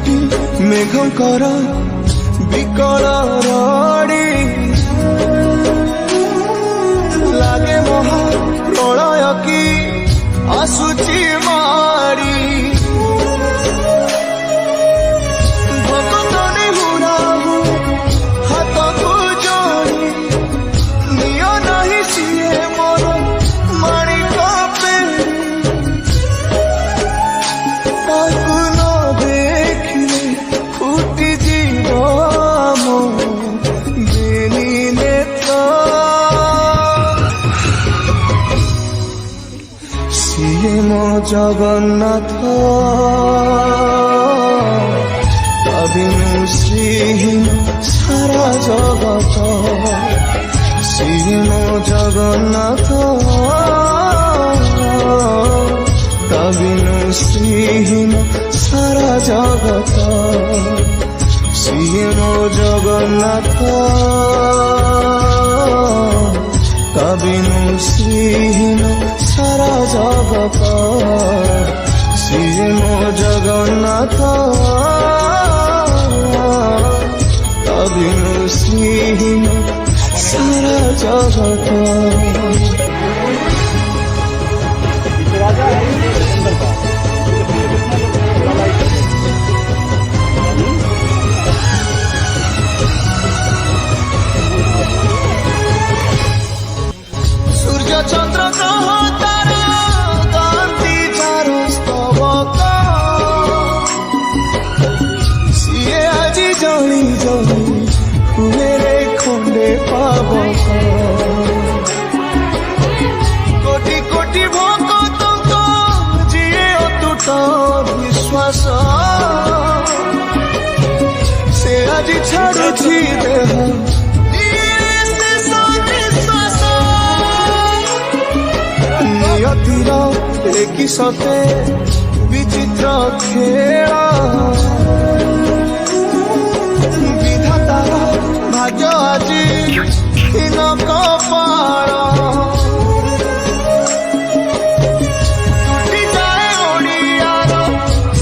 କୋଟି ମେଘଙ୍କର ବିକଳ ରଡ଼ି ଲାଗେ ମହା ପ୍ରଳୟ କି ଆସୁଛି ମାଡ଼ି ଭଗତନି ହୁରାହୁ ହାତକୁ ଯୋଡ଼ି ନିଅ ନାହିଁ ସିଏ ମୋର ମାଣିକ ପେଡ଼ି ତାକୁ ନ ଦେଖିଲେ ଫୁଟି ଯିବ ମୋ ବେନି ନେତ୍ର ସିଏ ମୋ ଜଗନ୍ନାଥ ତା ବିନୁ ଶ୍ରୀହୀନ ସାରା ଜଗତ ସିଏ ମୋ ଜଗନ୍ନାଥ ତା ବିନୁ ଶ୍ରୀହୀନ ସାରା ଜଗତ ସିଏ ମୋ ଜଗନ୍ନାଥ ତା ବିନୁ ଶ୍ରୀହୀନ ସାରା ଜଗତ ସିଏ ମୋ ଜଗନ୍ନାଥ ତା ବିନୁ ଶ୍ରୀହୀନ ସାରା ଜଗତ সূর্য চন্দ্র গ্রহ তারা গান্ধী চারু স্তবক সিয়ে আজি জলি জলি কুমেরে খন্ডে পাবক কোটি কোটি ভক্তଙ୍କ যিয়ে অতুট বিশ্বাস সে আজি ছাড়ুছি দেহ নিয়তির একই সাথে বিচিত্র খেল বিধাতার ভাগ্য আজি হীন কপাল টুটি যায় ওড়িয়ার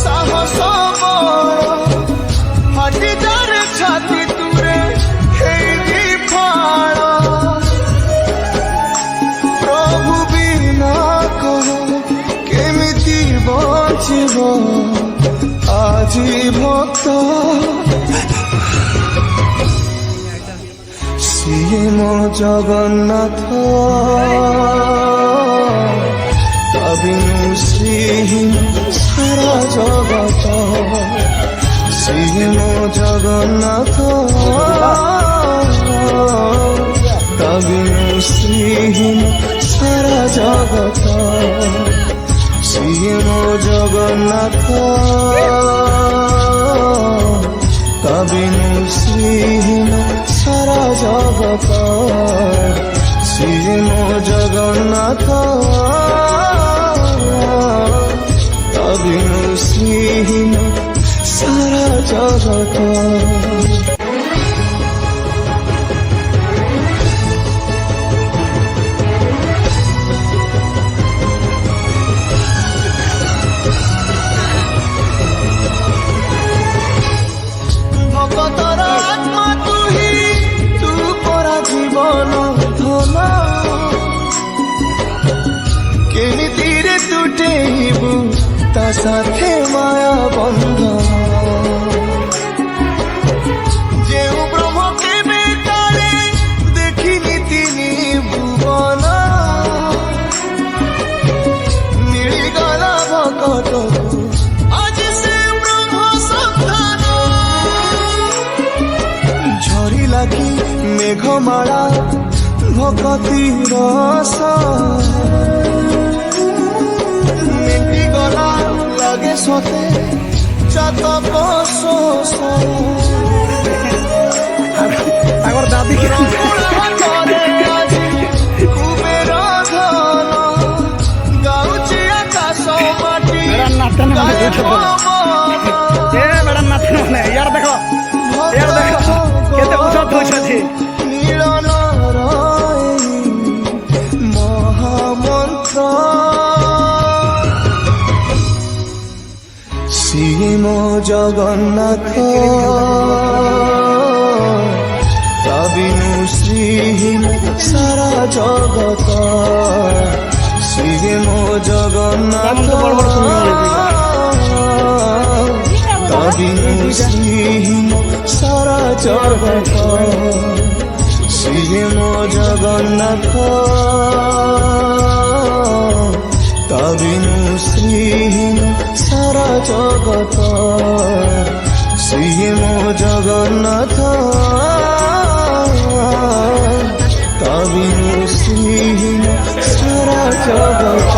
সাহস বল ফাটি যার ছাতি তুরে হেই ফাল প্রভু বিনা কহ কেমিতি বঞ্চিব আজি ভক্ত সিয়ে মো জগন্নাথ তা বিনু শ্রীহীন সারা জগত সিয়ে মো জগন্নাথ তা বিনু শ্রীহীন সারা জগত সিয়ে মো জগন্নাথ তা বিনু শ্রীহীন সারা জগত সিয়ে মো জগন্নাথ তা বিনু শ্রীহীন সারা জগত ভগতর আত্মা তুহি তু পরা জীবন ধন কেমিতিরে তুটেইবু তা সাথে মায়া বন্ধন যেউ ব্রহ্ম কেবে তারে দেখিনি তিনি ভুবন মিলিগলা ভকতকু আজি সে ব্রহ্ম সন্ধান ঝরি লাগি মেঘমালা ভকতি রস মেঘি গলা লাগে সতে চাতক শোষ আগর দাদি কে কুবের ধন গাউছি আকাশ মাটি নাচতে ম্যাডাম নাচতে মানে ইয়ার দেখো কেতে উচ্চত হয়েছে মিলন মহামন্ত্র ସିଏ ମୋ ଜଗନ୍ନାଥ ତା ବିନୁ ଶ୍ରୀହୀନ ସାରା ଜଗତ ସିଏ ମୋ ଜଗନ୍ନାଥ ତା ବିନୁ ଶ୍ରୀହୀନ ସାରା ଜଗତ ସିଏ ମୋ ଜଗନ୍ନାଥ ତା ବିନୁ ଶ୍ରୀହୀନ ସାରା ଜଗତ ସିଏ ମୋ ଜଗନ୍ନାଥ ତା ବିନୁ ଶ୍ରୀହୀନ ସାରା ଜଗତ।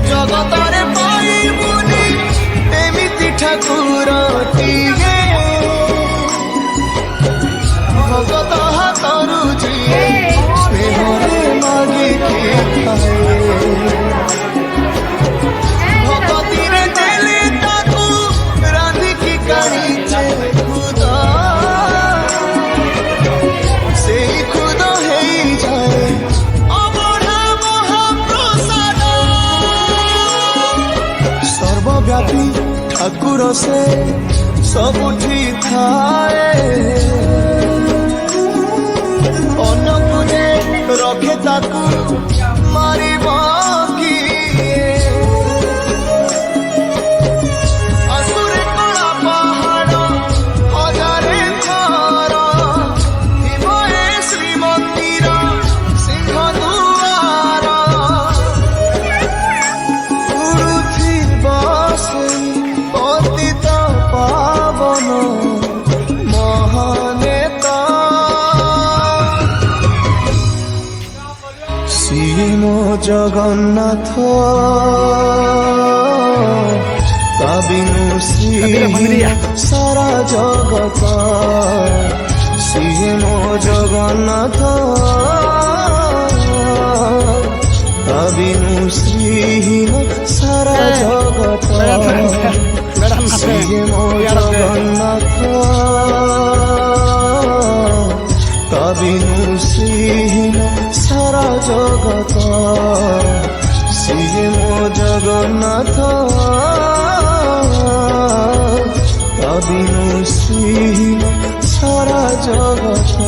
ଜଗତରେ ପାଇବୁନି ଏମିତି ଠାକୁରଟିଏ ଭଗତ ହାତରୁ ଯିଏ ସ୍ନେହରେ ମାଗିକି ଖାଏ ଭଗତିରେ ଦେଲେ ତାକୁ ରାନ୍ଧିକି କାଢ଼ିଛେ ଖୁଦ ସେଇ ଖୁଦ ହେଇଯାଏ ସର୍ବବ୍ୟାପୀ ଠାକୁର ସେ ସବୁଠି ଥାଏ ଅନ୍ୟକୁ ଯେ ରଖେ ତାକୁ ମାରିବ କିଏ ଆସୁରେ କଳା ପାହାଡ଼ ହଜାରେ ଥର ଥିବ ଏ ଶ୍ରୀମନ୍ଦିର ସିଂହ ଦୁଆର ଉଡ଼ୁଥିବ ସେଇ ପତିତ ପାବନ ମହାନେତା ସିଏ ମୋ ଜଗନ୍ନାଥ ତା ବିନୁ ଶ୍ରୀହୀନ ସାରା ଜଗତ ସିଏ ମୋ ଜଗନ୍ନାଥ ତା ବିନୁ ଶ୍ରୀହୀନ ସାରା ଜଗତ ସିଏ ମୋ ଜଗନ୍ନାଥ ତା ବିନୁ ଶ୍ରୀହୀନ ସାରା ଜଗତ ସିଏ ମୋ ଜଗନ୍ନାଥ ତା ବିନୁ ଶ୍ରୀହୀନ ସାରା ଜଗତ।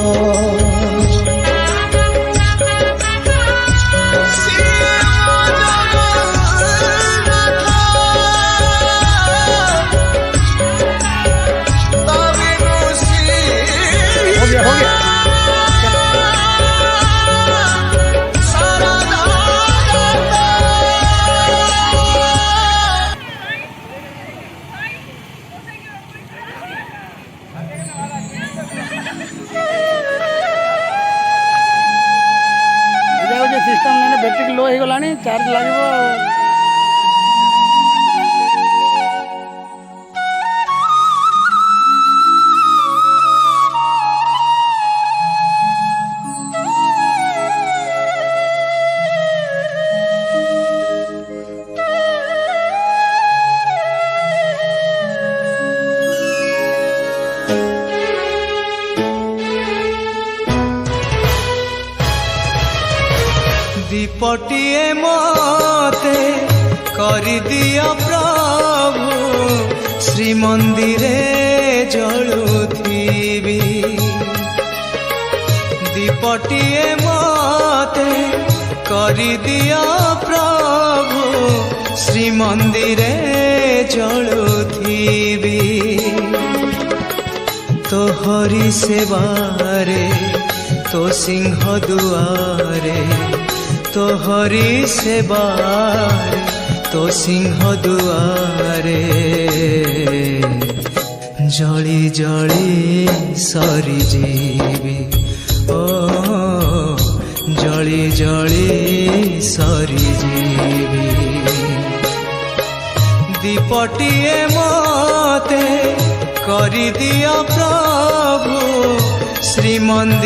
सिस्टम नहीं बैटेरी लो हो गला चार्ज लगे दीपटिए मते करि दिया प्रभु श्रीमंदिरे जलुथिबी दीपटिए मते करि दिया प्रभु श्रीमंदिरे जलुथिबी तोहरी सेवारे तो सिंह दुआरे तोहरी सेवारे तो सिंह दुआरे जली जली सरी जीवी ओ जली जली सरी जीवी दीपटिए मते करि दिया प्रभु श्रीमंदिर